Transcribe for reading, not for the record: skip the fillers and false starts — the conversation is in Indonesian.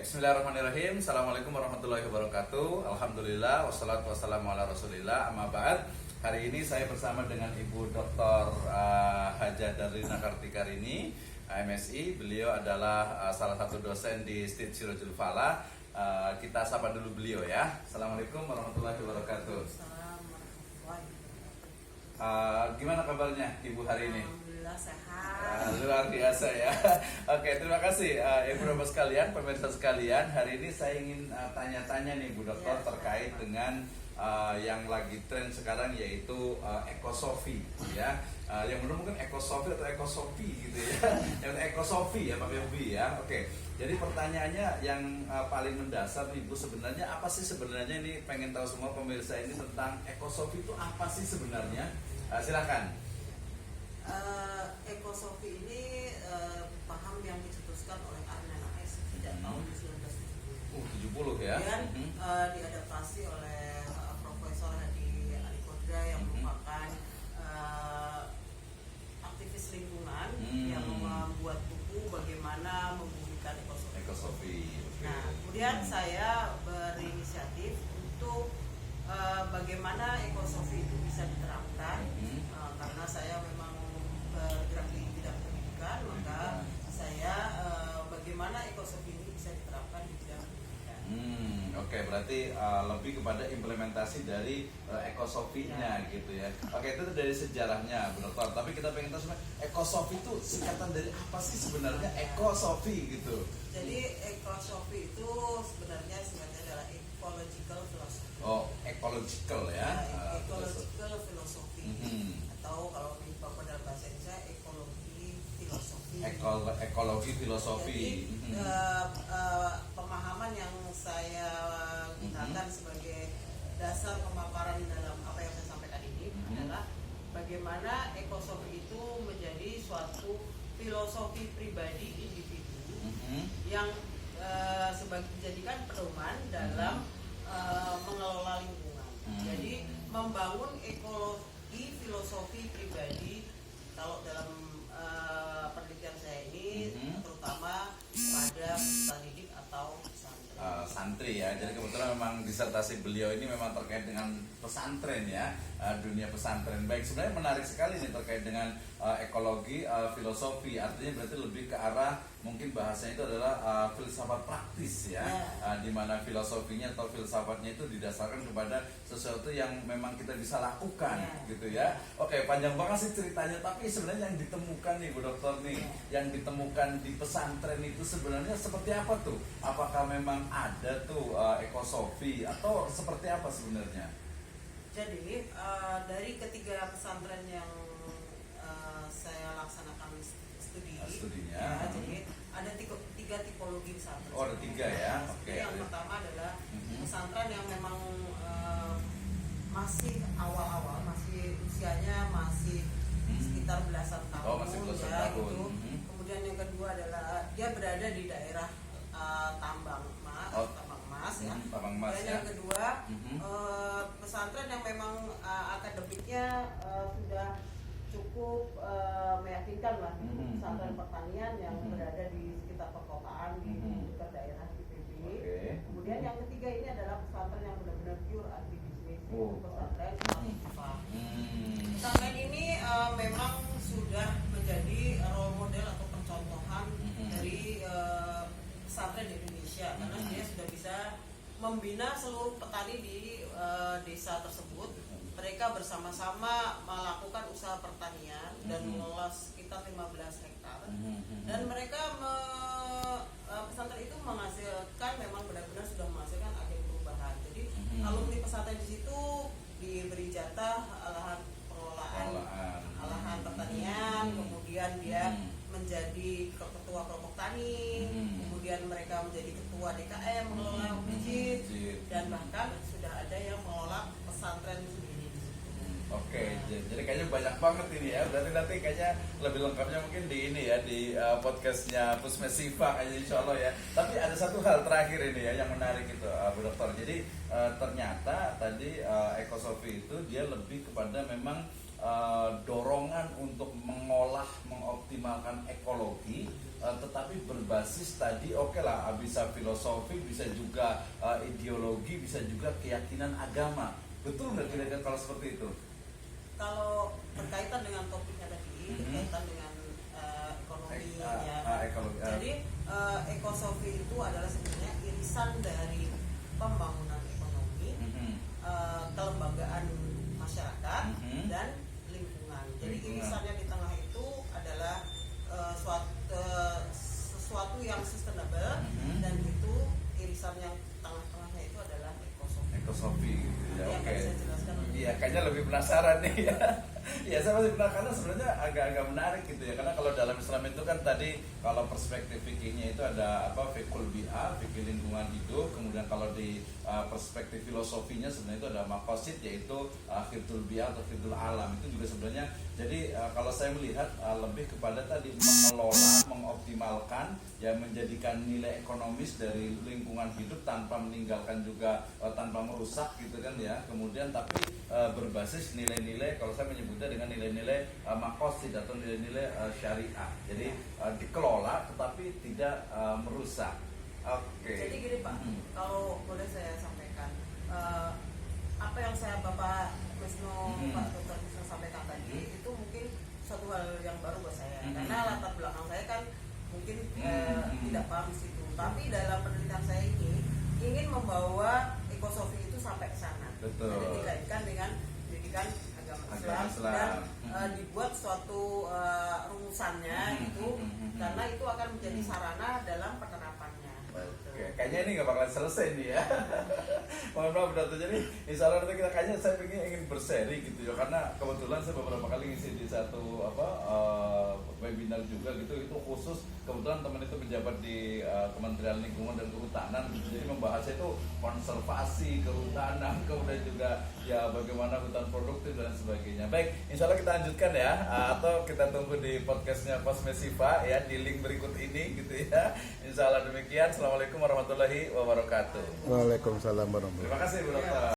Bismillahirrahmanirrahim. Assalamualaikum warahmatullahi wabarakatuh. Alhamdulillah, wassalatu wassalamu ala rasulillah, amma ba'd. Hari ini saya bersama dengan Ibu Dr. Haja Darlina Kartikarini, MSI. Beliau adalah salah satu dosen di Institut Sirojul Falah. Kita sapa dulu beliau ya. Assalamualaikum warahmatullahi wabarakatuh. Gimana kabarnya Ibu hari ini? Alhamdulillah sehat. Luar biasa ya. Oke, terima kasih Ibu Bapak sekalian, pemirsa sekalian. Hari ini saya ingin tanya-tanya nih Bu Dokter terkait dengan yang lagi tren sekarang yaitu ekosofi ya. Yang benar mungkin ekosofi atau ekosofi gitu ya. Yang ekosofi ya Pak Yobi ya. Oke. Jadi pertanyaannya yang paling mendasar nih Bu, sebenarnya apa sih sebenarnya, ini pengen tahu semua pemirsa ini tentang ekosofi itu apa sih sebenarnya? Silakan. Ekosofi ini paham yang dicetuskan oleh Arnel AS sejak tahun 1970 70 ya. dan diadaptasi oleh Profesor Hadi Alikodra yang merupakan aktivis lingkungan yang membuat buku bagaimana membumikan ekosofi. Nah, kemudian saya berinisiatif untuk bagaimana ekosofi itu bisa diterapkan, karena saya memang bergerak di bidang pendidikan, maka saya bagaimana ekosofi ini bisa diterapkan di bidang pendidikan. Oke, berarti lebih kepada implementasi dari ekosofinya gitu ya. Oke, itu dari sejarahnya Bu Dokter. Tapi kita pengen tahu sebenarnya ekosofi itu singkatan dari apa sih sebenarnya ekosofi gitu? Jadi ekosofi itu sebenarnya adalah ecological philosophy. Oh, ecological ya. Ecological philosophy. Atau kalau di dalam bahasa Indonesia ekologi filosofi. Ekologi filosofi. Jadi pemahaman yang saya gunakan sebagai dasar pemaparan dalam apa yang saya sampaikan ini adalah bagaimana ekosofi itu menjadi suatu filosofi pribadi individu yang dijadikan pedoman dalam mengelola lingkungan. Jadi membangun ekologi filosofi pribadi, kalau dalam penelitian saya ini terutama pada peserta didik atau santri ya. Jadi kebetulan memang disertasi beliau ini memang terkait dengan pesantren ya, dunia pesantren. Baik, sebenarnya menarik sekali nih terkait dengan ekologi filosofi. Artinya berarti lebih ke arah, mungkin bahasanya itu adalah filsafat praktis ya, di mana filosofinya atau filsafatnya itu didasarkan kepada sesuatu yang memang kita bisa lakukan gitu ya. Oke, panjang banget sih ceritanya, tapi sebenarnya yang ditemukan nih Bu Dokter nih, yang ditemukan di pesantren itu sebenarnya seperti apa tuh? Apakah memang ada tuh ekosofi atau seperti apa sebenarnya? Jadi dari ketiga pesantren yang saya laksanakan studinya, jadi ada tiga tipologi pesantren. Oh, ada tiga ya. Oke. Yang pertama adalah pesantren yang memang masih awal-awal, masih usianya masih sekitar belasan tahun. Oh, masih belasan tahun. Gitu. Kemudian yang kedua adalah dia berada di daerah tambang emas ya. Tambang emas. Dan yang kedua pesantren yang memang akademiknya sudah cukup meyakinkan lah, pesantren pertanian yang berada di sekitar perkotaan di dekat daerah IPB. Kemudian yang ketiga ini adalah pesantren yang benar-benar pure agribisnis, pesantren Al-Ifa. Pesantren ini memang sudah menjadi role model atau percontohan dari pesantren di Indonesia, karena dia sudah bisa membina seluruh petani di desa tersebut. Mereka bersama-sama melakukan usaha pertanian dan mengelola sekitar 15 hektar. Dan mereka pesantren itu menghasilkan, memang benar-benar sudah menghasilkan agen perubahan. Jadi alumni pesantren di situ diberi jatah lahan pengelolaan lahan pertanian, kemudian dia menjadi ketua kelompok tani, kemudian mereka menjadi ketua DKM mengelola masjid, dan bahkan sudah ada yang mengelola pesantren sendiri. Oke, jadi kayaknya banyak banget ini ya. Berarti nanti kayaknya lebih lengkapnya mungkin di ini ya, di podcastnya Pusmes Siva kayaknya, insya Allah ya. Tapi ada satu hal terakhir ini ya yang menarik itu Bu Dokter. Jadi ternyata tadi ekosofi itu dia lebih kepada memang dorongan untuk mengolah, mengoptimalkan ekologi tetapi berbasis tadi oke lah, bisa filosofi, bisa juga ideologi, bisa juga keyakinan agama. Betul nggak kira-kira kalau seperti itu? Kalau berkaitan dengan topiknya tadi, berkaitan dengan ekonomi ya. Jadi ekosofi itu adalah sebenarnya irisan dari pembangunan ekonomi, kelembagaan masyarakat dan lingkungan. Jadi irisannya di tengah itu adalah sesuatu yang sustainable, dan itu irisan yang tengah-tengahnya itu adalah Ekosofi gitu ya. Oke. Saya jelaskan. Iya, kayaknya lebih penasaran nih ya. Ya, saya masih penasaran karena sebenarnya agak-agak menarik gitu ya. Karena kalau dalam Islam itu kan tadi kalau perspektif fikihnya itu ada fikul bi'ah, fikih lingkungan hidup. Kemudian kalau di perspektif filosofinya sebenarnya itu ada maqasid, yaitu khidul bi'ah atau khidul alam. Itu juga sebenarnya jadi kalau saya melihat lebih kepada tadi mengelola, mengoptimalkan ya, menjadikan nilai ekonomis dari lingkungan hidup tanpa meninggalkan juga tanpa merusak gitu kan ya. Kemudian tapi berbasis nilai-nilai, kalau saya menyebutnya dengan nilai-nilai maqasid atau nilai-nilai syariah. Jadi dikelola tetapi tidak merusak. Oke. Jadi gini Pak, kalau boleh saya sampaikan, apa yang Bapak Wisnu, Pak Dr. Wisnu sampaikan tadi itu mungkin suatu hal yang baru buat saya, karena latar belakang saya kan mungkin tidak paham di situ. Tapi dalam penelitian saya ini ingin membawa ekosofi itu sampai ke sana. Betul. Jadi dikaitkan dengan pendidikan agama Islam. Dan dibuat suatu rumusannya itu, karena itu akan menjadi sarana dalam penerapannya. Oke, kayaknya ini nggak bakalan selesai nih ya. Mohon maaf Dato. Jadi insya Allah nanti kayaknya saya ingin berseri gitu ya, karena kebetulan saya beberapa kali ngisi di satu webinar juga gitu, itu khusus kebetulan teman itu menjabat di Kementerian Lingkungan dan Kehutanan gitu. Jadi membahas itu konservasi kehutanan, kemudian juga ya bagaimana hutan produktif dan sebagainya. Baik, insya Allah kita lanjutkan ya, atau kita tunggu di podcastnya Kosmesiva ya, di link berikut ini gitu ya. Insya Allah demikian. Assalamualaikum warahmatullahi wabarakatuh. Waalaikumsalam warahmatullahi wabarakatuh. Terima kasih Bu Dokter.